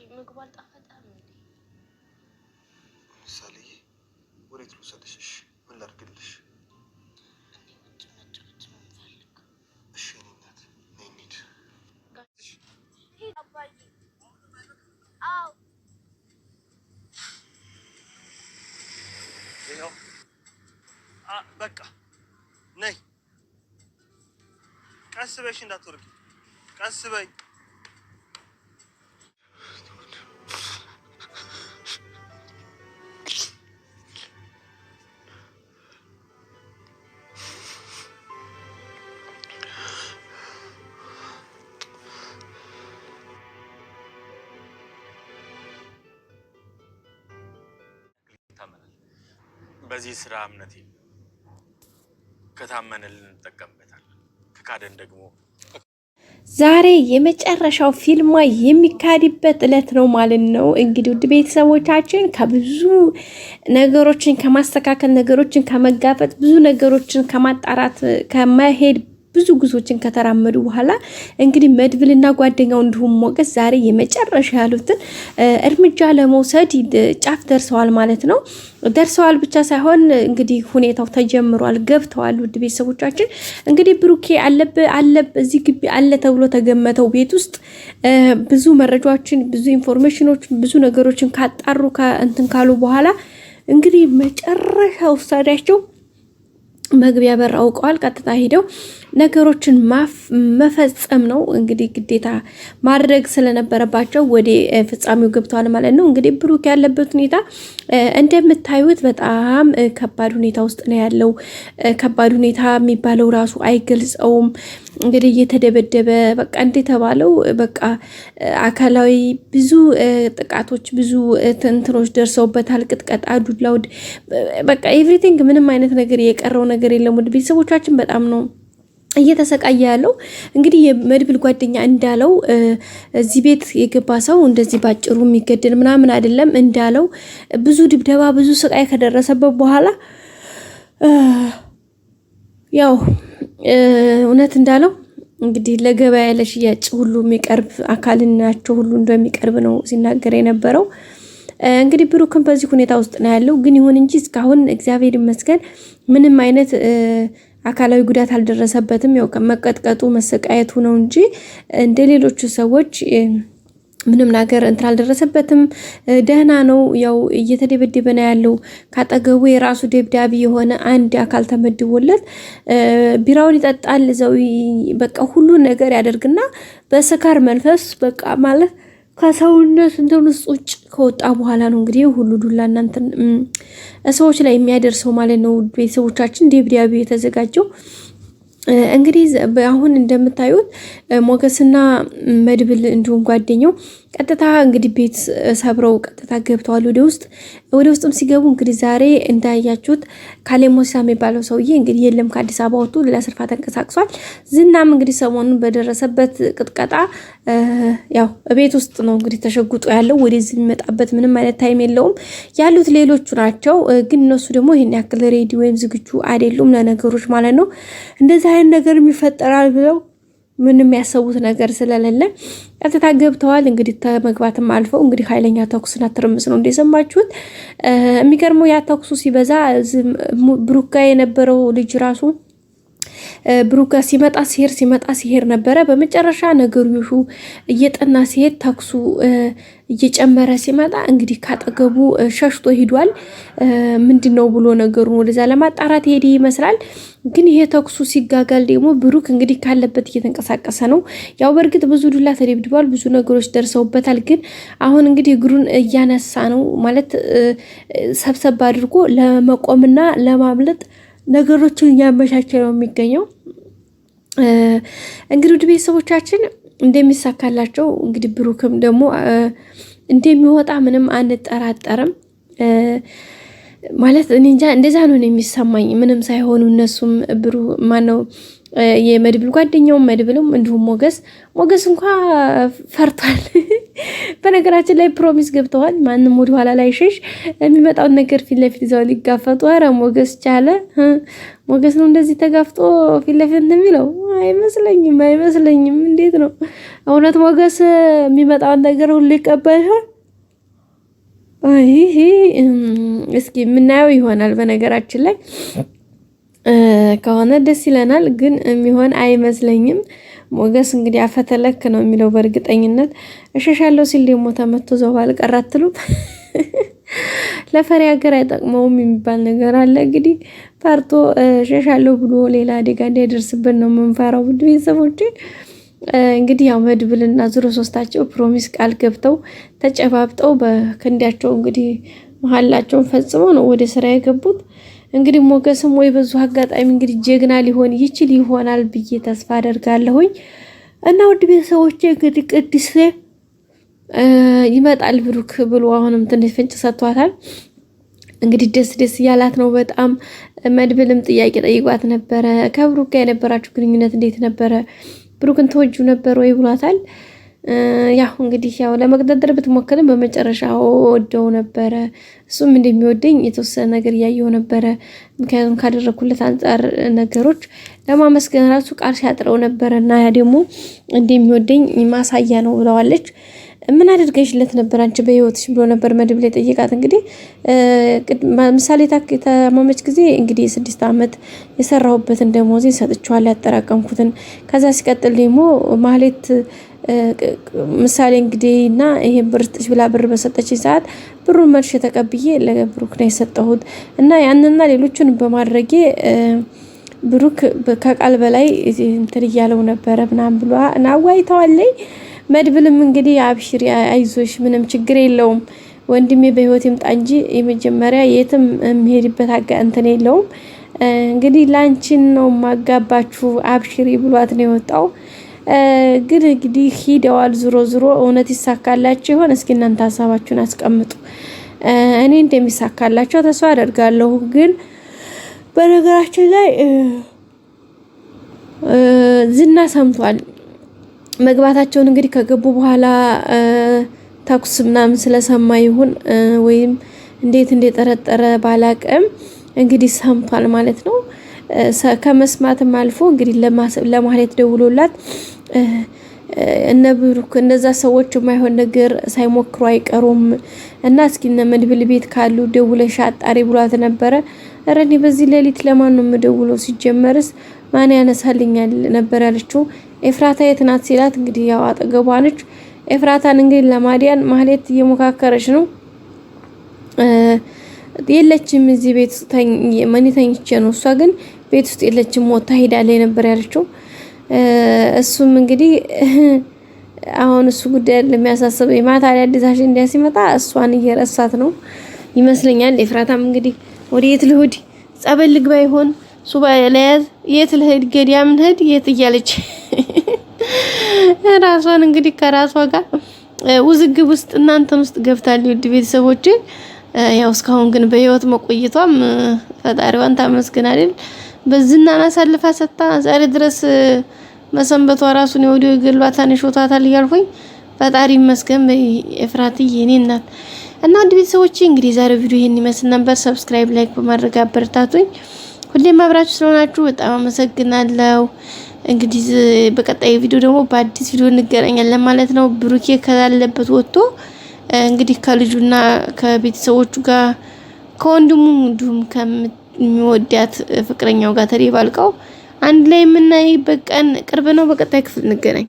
ምግቡ አልጣፈጠም እንዴ? ምሳሌ ወዴት ልውሰድሽ? ምን ላድርግልሽ? እኔ ውጭ መጫወት ነው የምፈልግ። እሺ እኔ እናት ነይ እንሂድ። ሂድ አባዬ። አዎ ይኸው በቃ ነይ። ቀስ በሽ እንዳትወርቂ፣ ቀስ በይ። በዚህ ስራ እምነት ከታመነልን እንጠቀምበታለን፣ ከካደን ደግሞ ዛሬ የመጨረሻው ፊልሟ የሚካሄድበት እለት ነው ማለት ነው። እንግዲህ ውድ ቤተሰቦቻችን ከብዙ ነገሮችን ከማስተካከል ነገሮችን ከመጋፈጥ ብዙ ነገሮችን ከማጣራት ከመሄድ ብዙ ጉዞችን ከተራመዱ በኋላ እንግዲህ መድብልና ጓደኛው እንዲሁም ሞገስ ዛሬ የመጨረሻ ያሉትን እርምጃ ለመውሰድ ጫፍ ደርሰዋል ማለት ነው። ደርሰዋል ብቻ ሳይሆን እንግዲህ ሁኔታው ተጀምሯል፣ ገብተዋል። ውድ ቤተሰቦቻችን እንግዲህ ብሩኬ አለበ እዚህ ግቢ አለ ተብሎ ተገመተው ቤት ውስጥ ብዙ መረጃዎችን ብዙ ኢንፎርሜሽኖችን ብዙ ነገሮችን ካጣሩ እንትን ካሉ በኋላ እንግዲህ መጨረሻ ውሳኔያቸው መግቢያ በር አውቀዋል። ቀጥታ ሄደው ነገሮችን መፈጸም ነው እንግዲህ ግዴታ ማድረግ ስለነበረባቸው ወደ ፍጻሜው ገብተዋል ማለት ነው። እንግዲህ ብሩክ ያለበት ሁኔታ እንደምታዩት በጣም ከባድ ሁኔታ ውስጥ ነው ያለው። ከባድ ሁኔታ የሚባለው ራሱ አይገልጸውም። እንግዲህ እየተደበደበ በቃ እንደተባለው በቃ አካላዊ ብዙ ጥቃቶች ብዙ እንትኖች ደርሰውበታል። ቅጥቀጣ፣ ዱላው፣ በቃ ኤቭሪቲንግ ምንም አይነት ነገር የቀረው ነገር የለም። ወደ ቤተሰቦቻችን በጣም ነው እየተሰቃየ ያለው። እንግዲህ የመድብል ጓደኛ እንዳለው እዚህ ቤት የገባ ሰው እንደዚህ ባጭሩ የሚገደል ምናምን አይደለም እንዳለው ብዙ ድብደባ ብዙ ስቃይ ከደረሰበት በኋላ ያው እውነት እንዳለው እንግዲህ ለገበያ ለሽያጭ ሁሉ የሚቀርብ አካልናቸው ሁሉ እንደሚቀርብ ነው ሲናገር የነበረው። እንግዲህ ብሩክም በዚህ ሁኔታ ውስጥ ነው ያለው። ግን ይሁን እንጂ እስካሁን እግዚአብሔር ይመስገን ምንም አይነት አካላዊ ጉዳት አልደረሰበትም። ያው መቀጥቀጡ መሰቃየቱ ነው እንጂ እንደሌሎቹ ሰዎች ምንም ነገር እንትን አልደረሰበትም። ደህና ነው። ያው እየተደበደበ ነው ያለው። ካጠገቡ የራሱ ደብዳቤ የሆነ አንድ አካል ተመድቦለት ቢራውን ይጠጣል። እዛው በቃ ሁሉ ነገር ያደርግና በስካር መንፈስ በቃ ማለት ከሰውነት እንትን ውጭ ከወጣ በኋላ ነው እንግዲህ ሁሉ ዱላ እናንተን ሰዎች ላይ የሚያደርሰው ማለት ነው። ቤተሰቦቻችን ደብዳቤ የተዘጋጀው እንግዲህ አሁን እንደምታዩት ሞገስና መድብል እንዲሁም ጓደኛው ቀጥታ እንግዲህ ቤት ሰብረው ቀጥታ ገብተዋል ወደ ውስጥም ሲገቡ እንግዲህ ዛሬ እንዳያችሁት ካሌሞሳ የሚባለው ሰውዬ እንግዲህ የለም ከአዲስ አበባ ወጥቶ ሌላ ስርፋ ተንቀሳቅሷል። ዝናም እንግዲህ ሰሞኑን በደረሰበት ቅጥቀጣ ያው ቤት ውስጥ ነው እንግዲህ ተሸጉጦ ያለው። ወደዚህ የሚመጣበት ምንም አይነት ታይም የለውም። ያሉት ሌሎቹ ናቸው። ግን እነሱ ደግሞ ይሄን ያክል ሬዲ ወይም ዝግጁ አይደሉም ለነገሮች ማለት ነው። እንደዚህ አይነት ነገር የሚፈጠራል ብለው ምንም ያሰቡት ነገር ስለሌለ ቀጥታ ገብተዋል። እንግዲህ ተመግባትም አልፈው እንግዲህ ኃይለኛ ተኩስና ትርምስ ነው እንደሰማችሁት። የሚገርመው ያ ተኩሱ ሲበዛ ብሩክ ጋር የነበረው ልጅ ራሱ ብሩክ ጋር ሲመጣ ሲሄድ ነበረ። በመጨረሻ ነገሩ እየጠና ሲሄድ ተኩሱ እየጨመረ ሲመጣ እንግዲህ ካጠገቡ ሸሽቶ ሄዷል። ምንድነው ብሎ ነገሩን ወደዛ ለማጣራት ሄደ ይመስላል። ግን ይሄ ተኩሱ ሲጋጋል ደግሞ ብሩክ እንግዲህ ካለበት እየተንቀሳቀሰ ነው። ያው በእርግጥ ብዙ ዱላ ተደብድቧል፣ ብዙ ነገሮች ደርሰውበታል። ግን አሁን እንግዲህ እግሩን እያነሳ ነው ማለት ሰብሰብ አድርጎ ለመቆምና ለማምለጥ ነገሮችን እያመቻቸ ነው የሚገኘው። እንግዲህ ውድ ቤተሰቦቻችን እንደሚሳካላቸው እንግዲህ ብሩክም ደግሞ እንደሚወጣ ምንም አንጠራጠርም። ማለት እኔ እንጃ እንደዛ ነው የሚሰማኝ። ምንም ሳይሆኑ እነሱም የመድብል ጓደኛውም መድብልም እንዲሁም ሞገስ እንኳን ፈርቷል። በነገራችን ላይ ፕሮሚስ ገብተዋል። ማንም ወደ ኋላ ላይ ሸሽ የሚመጣውን ነገር ፊት ለፊት ይዘው ሊጋፈጡ። ኧረ ሞገስ ቻለ። ሞገስ ነው እንደዚህ ተጋፍጦ ፊት ለፊት የሚለው አይመስለኝም። እንዴት ነው እውነት ሞገስ የሚመጣውን ነገር ሁሉ ይቀበል ይሆን? እስኪ የምናየው ይሆናል። በነገራችን ላይ ከሆነ ደስ ይለናል፣ ግን የሚሆን አይመስለኝም። ሞገስ እንግዲህ አፈተለክ ነው የሚለው በእርግጠኝነት። እሸሻለሁ ሲል ደግሞ ተመቶ ዘው ባልቀር አትሉም? ለፈሪ ሀገር አይጠቅመውም የሚባል ነገር አለ። እንግዲህ ፈርቶ እሸሻለሁ ብሎ ሌላ አደጋ እንዳይደርስብን ነው የምንፈራው። ውድ ቤተሰቦቼ እንግዲህ ያው መድብልና ዙሮ ሶስታቸው ፕሮሚስ ቃል ገብተው ተጨባብጠው በክንዳቸው እንግዲህ መሀላቸውን ፈጽመው ነው ወደ ስራ የገቡት። እንግዲህ ሞገስም ወይ በዙ አጋጣሚ እንግዲህ ጀግና ሊሆን ይችል ይሆናል ብዬ ተስፋ አደርጋለሁኝ። እና ውድ ቤተሰቦቼ እንግዲህ ቅድስት ይመጣል ብሩክ ብሎ አሁንም ትንሽ ፍንጭ ሰጥቷታል። እንግዲህ ደስ እያላት ነው በጣም። መድብልም ጥያቄ ጠይቋት ነበረ። ከብሩክ ጋር የነበራችሁ ግንኙነት እንዴት ነበረ? ብሩክን ተወጁ ነበር ወይ ብሏታል። ያው እንግዲህ ያው ለመግደርደር ብትሞክርም በመጨረሻ ወደው ነበረ። እሱም እንደሚወደኝ የተወሰነ ነገር እያየው ነበረ። ምክንያቱም ካደረኩለት አንጻር ነገሮች ለማመስገን ራሱ ቃል ሲያጥረው ነበረ እና ያ ደግሞ እንደሚወደኝ ማሳያ ነው ብለዋለች። ምን አድርገሽለት ነበር አንቺ በህይወትሽ ብሎ ነበር መድብል የጠየቃት። እንግዲህ ምሳሌ ታመመች ጊዜ እንግዲህ 6 ዓመት የሰራሁበትን ደሞዜን ሰጥቼዋለሁ ያጠራቀምኩትን። ከዛ ሲቀጥል ደግሞ ማህሌት ምሳሌ እንግዲህ እና ይሄ ብር ስጥሽ ብላ ብር በሰጠችኝ ሰዓት ብሩን መልሼ ተቀብዬ ለብሩክ ነው የሰጠሁት እና ያንንና ሌሎችን በማድረጌ ብሩክ ከቃል በላይ እንትን እያለው ነበረ ምናምን ብሏ ናዋይተዋለይ። መድብልም እንግዲህ አብሽሪ አይዞሽ ምንም ችግር የለውም ወንድሜ በህይወት ይምጣ እንጂ የመጀመሪያ የትም የሚሄድበት እንትን የለውም። እንግዲህ ላንቺን ነው ማጋባችሁ አብሽሪ ብሏት ነው የወጣው። ግን እንግዲህ ሂደዋል። ዙሮ እውነት ይሳካላችሁ ይሆን? እስኪ እናንተ ሀሳባችሁን አስቀምጡ። እኔ እንደሚሳካላቸው ተስፋ አደርጋለሁ። ግን በነገራችን ላይ ዝና ሰምቷል መግባታቸውን። እንግዲህ ከገቡ በኋላ ተኩስ ምናምን ስለሰማ ይሁን ወይም እንዴት እንደጠረጠረ ባላቅም እንግዲህ ሰምቷል ማለት ነው። ከመስማትም አልፎ እንግዲህ ለማህሌት ደውሎላት እነ ብሩክ እነዛ ሰዎች የማይሆን ነገር ሳይሞክሩ አይቀሩም እና እስኪ እነ መድብል ቤት ካሉ ደውለሽ አጣሪ ብሏት ነበረ። ኧረ እኔ በዚህ ሌሊት ለማን ነው የምደውለው? ሲጀመርስ ማን ያነሳልኛል ነበር ያለችው። ኤፍራታ የት ናት ሲላት እንግዲህ ያው አጠገቧ ነች። ኤፍራታን እንግዲህ ለማዲያን ማህሌት እየሞካከረች ነው። የለችም እዚህ ቤት ተኝቼ ነው፣ እሷ ግን ቤት ውስጥ የለችም ሞታ ሄዳለች ነበር ያለችው። እሱም እንግዲህ አሁን እሱ ጉዳይ ለሚያሳስበው ማታ ላይ አዲሳሽ እንዲያሲመጣ እሷን እየረሳት ነው ይመስለኛል። ኤፍራታም እንግዲህ ወደ የት ልሂድ ጸበል ልግባ ይሆን ሱባ ለያዝ የት ልሂድ ገዳም ልሂድ የት እያለች ራሷን እንግዲህ ከራሷ ጋር ውዝግብ ውስጥ እናንተም ውስጥ ገብታለች። ውድ ቤተሰቦቼ ያው እስካሁን ግን በህይወት መቆየቷም ፈጣሪዋን ታመስግን አይደል? በዝናና አሳልፋ ሰጣ ዛሬ ድረስ መሰንበቷ ራሱን የወዲው ይገሏታን ይሾታታል እያልኩኝ ፈጣሪ ይመስገን። ኤፍራትዬ የኔ እናት እና ውድ ቤተሰቦቼ እንግዲህ ዛሬው ቪዲዮ ይሄን ይመስል ነበር። ሰብስክራይብ ላይክ በማድረግ አበረታቱኝ። ሁሌም አብራችሁ ስለሆናችሁ በጣም አመሰግናለሁ። እንግዲህ በቀጣይ ቪዲዮ ደግሞ በአዲስ ቪዲዮ እንገናኛለን ማለት ነው። ብሩኬ ካለበት ወጥቶ እንግዲህ ከልጁና ከቤተሰቦቹ ጋር ከወንድሙ እንዲሁም ከሚወዳት ፍቅረኛው ጋር ተደባልቀው አንድ ላይ የምናይበት ቀን ቅርብ ነው። በቀጣይ ክፍል እንገናኝ።